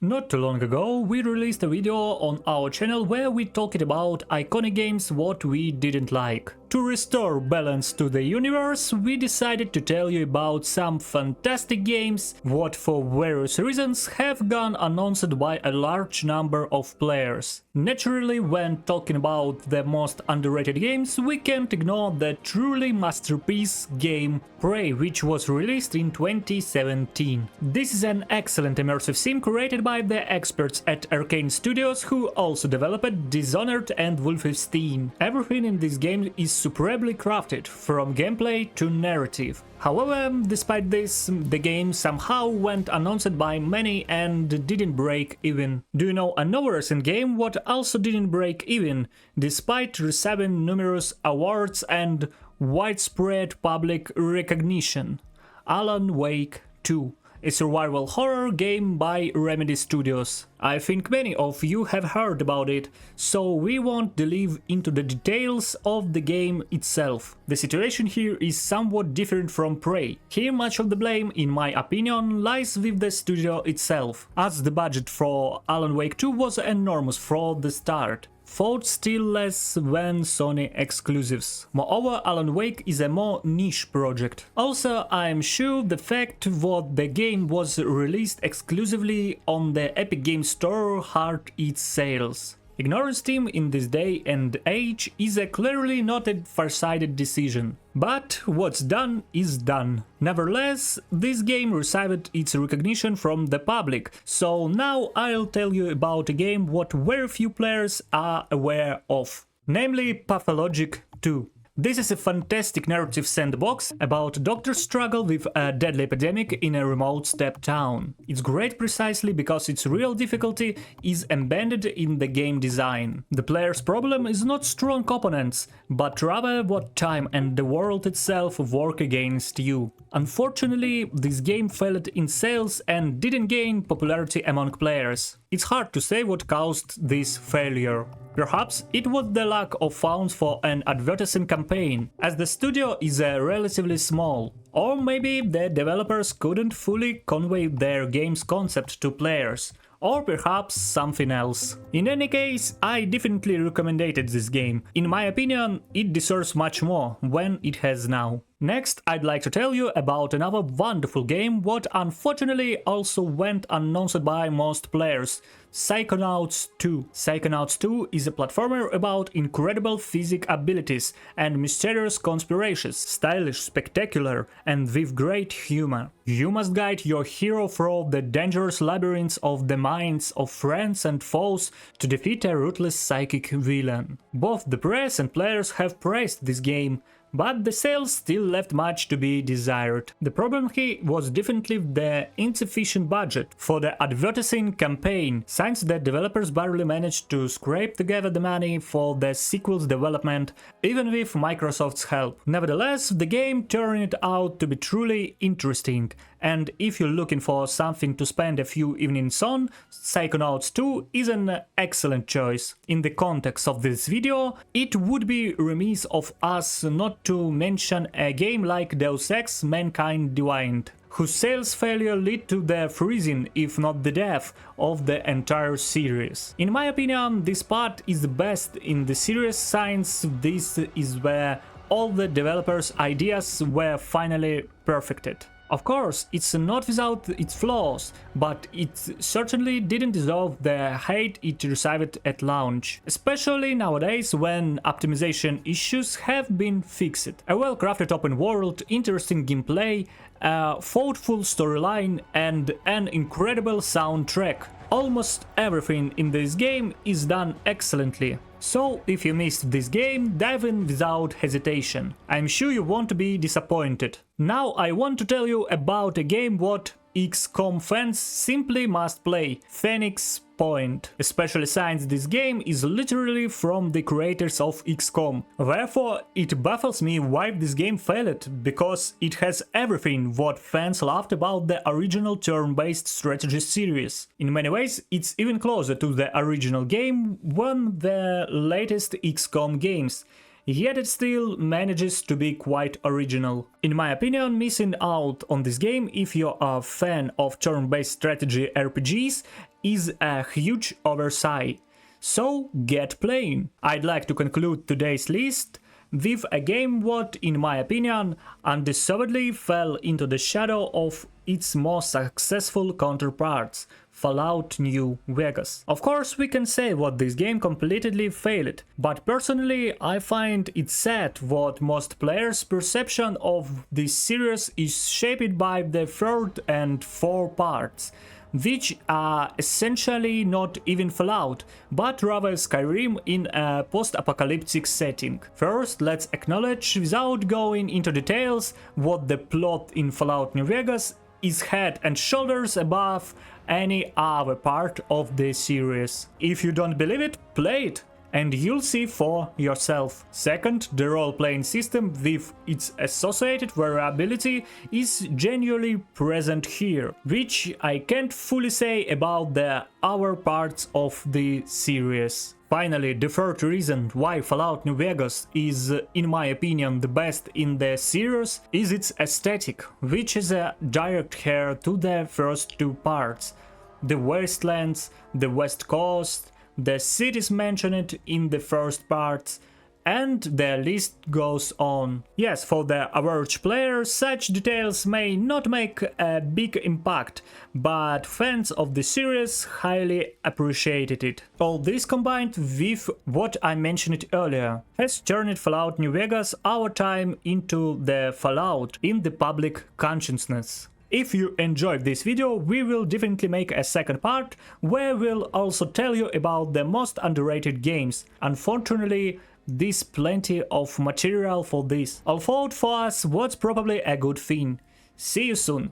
Not too long ago, we released a video on our channel where we talked about iconic games what we didn't like. To restore balance to the universe, we decided to tell you about some fantastic games what for various reasons have gone unannounced by a large number of players. Naturally, when talking about the most underrated games, we can't ignore the truly masterpiece game Prey, which was released in 2017. This is an excellent immersive sim created by the experts at Arcane Studios, who also developed Dishonored and Wolfenstein. Everything in this game is superbly crafted, from gameplay to narrative. However, despite this, the game somehow went unannounced by many and didn't break even. Do you know another recent game what also didn't break even, despite receiving numerous awards and widespread public recognition? Alan Wake 2. A survival horror game by Remedy Studios. I think many of you have heard about it, so we won't delve into the details of the game itself. The situation here is somewhat different from Prey. Here much of the blame, in my opinion, lies with the studio itself, as the budget for Alan Wake 2 was enormous from the start. Thought still less than Sony exclusives. Moreover, Alan Wake is a more niche project. Also, I am sure the fact that the game was released exclusively on the Epic Games Store hurt its sales. Ignoring Steam in this day and age is a clearly not a far-sighted decision. But what's done is done. Nevertheless, this game received its recognition from the public, so now I'll tell you about a game what very few players are aware of, namely Pathologic II. This is a fantastic narrative sandbox about a doctor's struggle with a deadly epidemic in a remote steppe town. It's great precisely because its real difficulty is embedded in the game design. The player's problem is not strong opponents, but rather what time and the world itself work against you. Unfortunately, this game failed in sales and didn't gain popularity among players. It's hard to say what caused this failure. Perhaps it was the lack of funds for an advertising campaign, as the studio is relatively small. Or maybe the developers couldn't fully convey their game's concept to players. Or perhaps something else. In any case, I definitely recommended this game. In my opinion, it deserves much more than it has now. Next, I'd like to tell you about another wonderful game what unfortunately also went unannounced by most players. Psychonauts 2. Psychonauts 2 is a platformer about incredible physics abilities and mysterious conspiracies, stylish, spectacular, and with great humor. You must guide your hero through the dangerous labyrinths of the minds of friends and foes to defeat a ruthless psychic villain. Both the press and players have praised this game, but the sales still left much to be desired. The problem here was definitely the insufficient budget for the advertising campaign, since the developers barely managed to scrape together the money for the sequel's development, even with Microsoft's help. Nevertheless, the game turned out to be truly interesting, and if you're looking for something to spend a few evenings on, Psychonauts 2 is an excellent choice. In the context of this video, it would be remiss of us not to mention a game like Deus Ex Mankind, whose sales failure led to the freezing, if not the death, of the entire series. In my opinion, this part is the best in the series since this is where all the developers' ideas were finally perfected. Of course, it's not without its flaws, but it certainly didn't deserve the hate it received at launch, especially nowadays when optimization issues have been fixed. A well-crafted open world, interesting gameplay, a thoughtful storyline, and an incredible soundtrack. Almost everything in this game is done excellently. So, if you missed this game, dive in without hesitation. I'm sure you won't be disappointed. Now I want to tell you about a game what XCOM fans simply must play, Phix Point, especially since this game is literally from the creators of XCOM. Therefore, it baffles me why this game failed, because it has everything what fans loved about the original turn-based strategy series. In many ways, it's even closer to the original game than the latest XCOM games. yet it still manages to be quite original. In my opinion, missing out on this game if you're a fan of turn-based strategy RPGs is a huge oversight. So get playing! I'd like to conclude today's list with a game what, in my opinion, undeservedly fell into the shadow of its most successful counterparts, Fallout New Vegas. Of course, we can say what this game completely failed, but personally I find it sad what most players' perception of this series is shaped by the third and fourth parts, which are essentially not even Fallout, but rather Skyrim in a post-apocalyptic setting. First, let's acknowledge, without going into details, what the plot in Fallout New Vegas is head and shoulders above any other part of the series. If you don't believe it, play it, and you'll see for yourself. Second, the role-playing system with its associated variability is genuinely present here, which I can't fully say about the other parts of the series. Finally, the third reason why Fallout New Vegas is, in my opinion, the best in the series is its aesthetic, which is a direct heir to the first two parts. The wastelands, the West Coast, the cities mentioned in the first parts, and the list goes on. Yes, for the average player, such details may not make a big impact, but fans of the series highly appreciated it. All this combined with what I mentioned earlier has turned Fallout New Vegas our time into the Fallout in the public consciousness. If you enjoyed this video, we will definitely make a second part where we'll also tell you about the most underrated games. Unfortunately, there's plenty of material for this, although for us what's probably a good thing. See you soon!